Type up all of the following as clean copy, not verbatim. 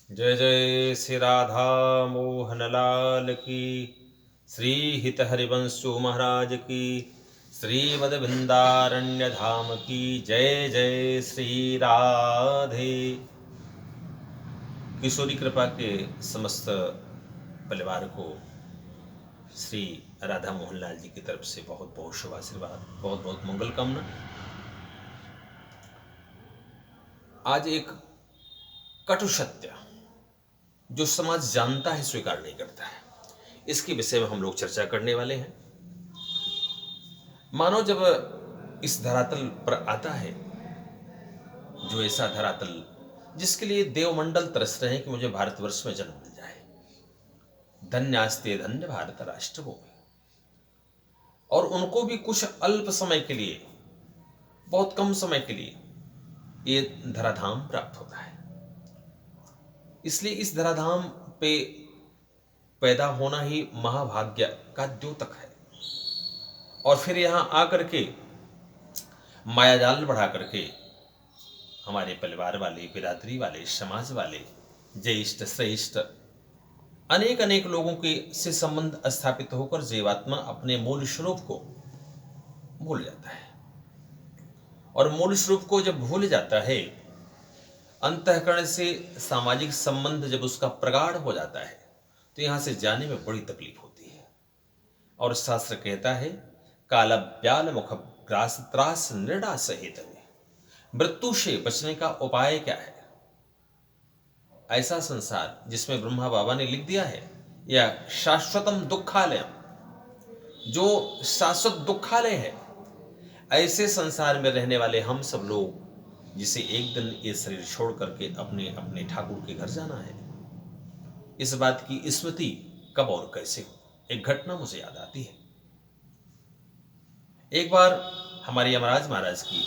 जय जय श्री राधा मोहन लाल की। श्री हित हरिवंशु महाराज की। श्रीमद वृंदारण्य धाम की जय जय श्री राधे। किशोरी कृपा के समस्त परिवार को श्री राधा मोहन लाल जी की तरफ से बहुत बहुत शुभ आशीर्वाद, बहुत बहुत मंगल कामना। आज एक कटु सत्य जो समाज जानता है स्वीकार नहीं करता है, इसके विषय में हम लोग चर्चा करने वाले हैं। मानव जब इस धरातल पर आता है, जो ऐसा धरातल जिसके लिए देवमंडल तरस रहे हैं कि मुझे भारतवर्ष में जन्म मिल जाए, धन्यास्ते धन्य भारत राष्ट्र भूमि, और उनको भी कुछ अल्प समय के लिए, बहुत कम समय के लिए ये धराधाम प्राप्त होता है। इसलिए इस धराधाम पे पैदा होना ही महाभाग्य का द्योतक है। और फिर यहां आकर के मायाजाल बढ़ा करके हमारे परिवार वाले, बिरादरी वाले, समाज वाले, ज्येष्ठ श्रेष्ठ अनेक अनेक लोगों के से संबंध स्थापित होकर जीवात्मा अपने मूल स्वरूप को भूल जाता है। और मूल स्वरूप को जब भूल जाता है, अंतःकरण से सामाजिक संबंध जब उसका प्रगाढ़ हो जाता है, तो यहां से जाने में बड़ी तकलीफ होती है। और शास्त्र कहता है, काल ब्याल मुख ग्रास त्रास निर्णा सहित में, मृत्यु से बचने का उपाय क्या है? ऐसा संसार जिसमें ब्रह्मा बाबा ने लिख दिया है, या शाश्वतम दुखालय, जो शाश्वत दुखालय है, ऐसे संसार में रहने वाले हम सब लोग, जिसे एक दिन ये शरीर छोड़ करके अपने अपने ठाकुर के घर जाना है, इस बात की स्मृति कब और कैसे हो? एक घटना मुझे याद आती है। एक बार हमारे यमराज महाराज की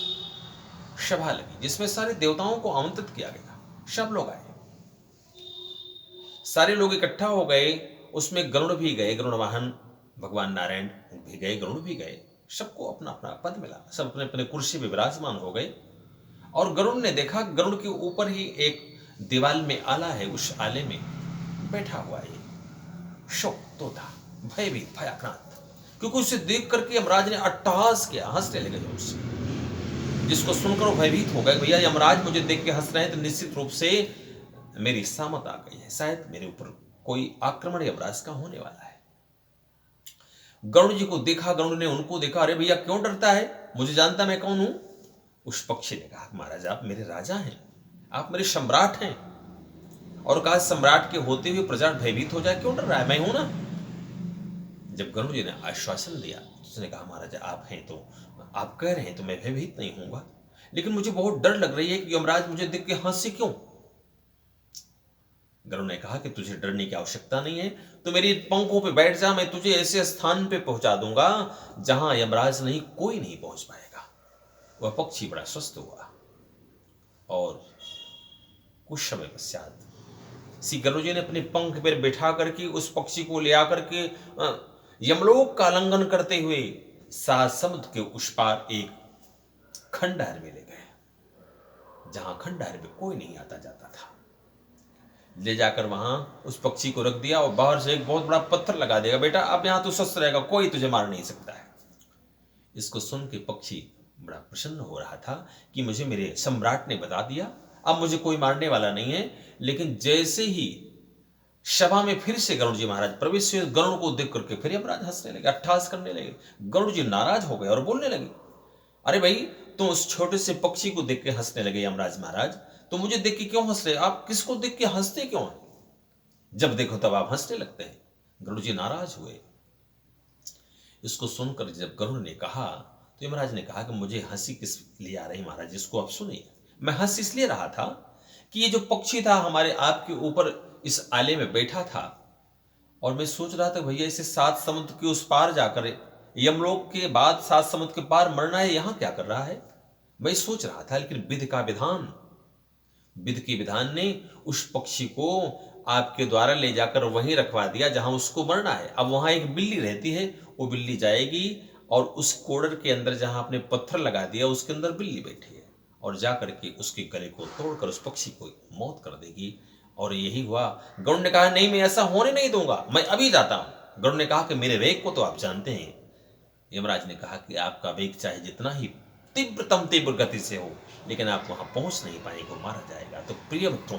सभा लगी, जिसमें सारे देवताओं को आमंत्रित किया गया। सब लोग आए, सारे लोग इकट्ठा हो गए। उसमें गरुड़ भी गए, गरुड़ वाहन भगवान नारायण भी गए, गरुड़ भी गए। सबको अपना अपना पद मिला, सब अपने अपने कुर्सी पे विराजमान हो गए। और गरुड़ ने देखा, गरुड़ के ऊपर ही एक दीवाल में आला है, उस आले में बैठा हुआ है शोक तोता, भयभीत भयाक्रांत, क्योंकि उसे देख करके यमराज ने अट्टहास किया, हंसने लगे उससे, जिसको सुनकर वो भयभीत हो गए। भैया यमराज मुझे देख के हंस रहे हैं, तो निश्चित रूप से मेरी सामत आ गई है, शायद मेरे ऊपर कोई आक्रमण यमराज का होने वाला है। गरुड़ जी को देखा, गरुड़ ने उनको देखा, अरे भैया क्यों डरता है, मुझे जानता मैं कौन हूं? उस पक्षी ने कहा, महाराज आप मेरे राजा हैं, आप मेरे सम्राट हैं। और कहा, सम्राट के होते हुए प्रजा भयभीत हो जाए, क्यों डर रहा है, मैं हूं ना। जब गरुड़ जी ने आश्वासन दिया, उसने कहा, महाराज आप हैं तो, आप कह रहे हैं तो मैं भयभीत नहीं होऊंगा, लेकिन मुझे बहुत डर लग रही है कि यमराज मुझे देख के हंसे क्यों। गरुड़ ने कहा कि तुझे डरने की आवश्यकता नहीं है, तो मेरी पंखों पे बैठ जा, मैं तुझे ऐसे स्थान पे पहुंचा दूंगा जहां यमराज नहीं, कोई नहीं पहुंच पाएगा। वह पक्षी बड़ा स्वस्थ हुआ, और कुछ समय पश्चात श्री गरुड़ जी ने अपने पंख पर बैठा करके उस पक्षी को ले आकर के यमलोक का आलिंगन करते हुए सात समुद्र के उस पार एक खंडहर में ले गए, जहां खंडहर में कोई नहीं आता जाता था। ले जाकर वहां उस पक्षी को रख दिया, और बाहर से एक बहुत बड़ा पत्थर लगा देगा, बेटा अब यहां तू स्वस्थ रहेगा, कोई तुझे मार नहीं सकता है। इसको सुन के पक्षी बड़ा प्रसन्न हो रहा था कि मुझे मेरे सम्राट ने बता दिया, अब मुझे कोई मारने वाला नहीं है। लेकिन जैसे ही सभा में फिर से गरुड़ जी महाराज प्रवेश हुए, गरुड़ को देख करके फिर यमराज हंसने लगे, अट्टहास करने लगे। गरुड़ जी नाराज हो गए और बोलने लगे, अरे भाई तुम उस छोटे से पक्षी को देख के हंसने लगे यमराज महाराज, तो मुझे देख के क्यों हंस रहे? आप किसको देख के हंसते क्यों हैं? जब देखो तब आप हंसने लगते हैं। गरुड़ जी नाराज हुए। इसको सुनकर जब गरुड़ ने कहा, तो यमराज ने कहा कि मुझे हंसी किस लिए आ रही महाराज, इसको आप सुनिए। मैं हंस इसलिए रहा था कि ये जो पक्षी था हमारे आपके ऊपर इस आले में बैठा था, और मैं सोच रहा था भैया इसे सात समुद्र के उस पार जाकर, यमलोक के बाद सात समुद्र के पार मरना है, यहां क्या कर रहा है, मैं सोच रहा था। लेकिन विधि का विधान, विधि के विधान ने उस पक्षी को आपके द्वारा ले जाकर वहीं रखवा दिया जहां उसको मरना है। अब वहां एक बिल्ली रहती है, वो बिल्ली जाएगी और उस कोडर के अंदर जहां आपने पत्थर लगा दिया, उसके अंदर बिल्ली बैठी है, और जाकर के उसके गले को तोड़कर उस पक्षी को मौत कर देगी। और यही हुआ। गरुड़ ने कहा, नहीं मैं ऐसा होने नहीं दूंगा, मैं अभी जाता हूं। गरुड़ ने कहा कि मेरे वेग को तो आप जानते हैं। यमराज ने कहा कि आपका वेग चाहे जितना ही तीव्र गति से हो, लेकिन आप वहां पहुंच नहीं पाएंगे, मारा जाएगा। तो प्रिय मित्रों,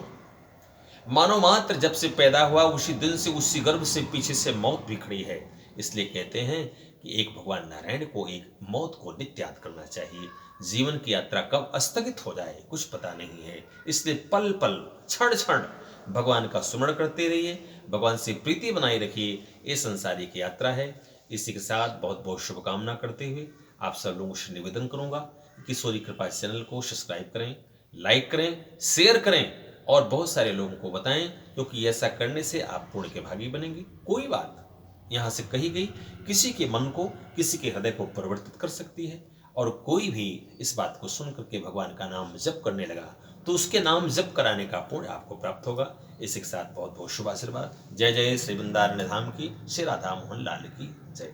मानव मात्र जब से पैदा हुआ उसी दिन से, उसी गर्भ से पीछे से मौत भी खड़ी है। इसलिए कहते हैं कि एक भगवान नारायण को एक मौत को नित्य याद करना चाहिए। जीवन की यात्रा कब स्थगित हो जाए कुछ पता नहीं है, इसलिए पल पल क्षण क्षण भगवान का स्मरण करते रहिए, भगवान से प्रीति बनाए रखिए। ये संसारिक यात्रा है। इसी के साथ बहुत बहुत शुभकामना करते हुए आप सब लोगों से निवेदन करूंगा कि किशोरी कृपा चैनल को सब्सक्राइब करें, लाइक करें, शेयर करें और बहुत सारे लोगों को बताएं, क्योंकि ऐसा करने से आप पुण्य के भागी बनेंगे। कोई बात यहाँ से कही गई किसी के मन को, किसी के हृदय को परिवर्तित कर सकती है, और कोई भी इस बात को सुन करके भगवान का नाम जप करने लगा तो उसके नाम जप कराने का पुण्य आपको प्राप्त होगा। इसी के साथ बहुत बहुत शुभ आशीर्वाद। जय जय श्री वृंदावन धाम की, श्री राधा मोहन लाल की जय।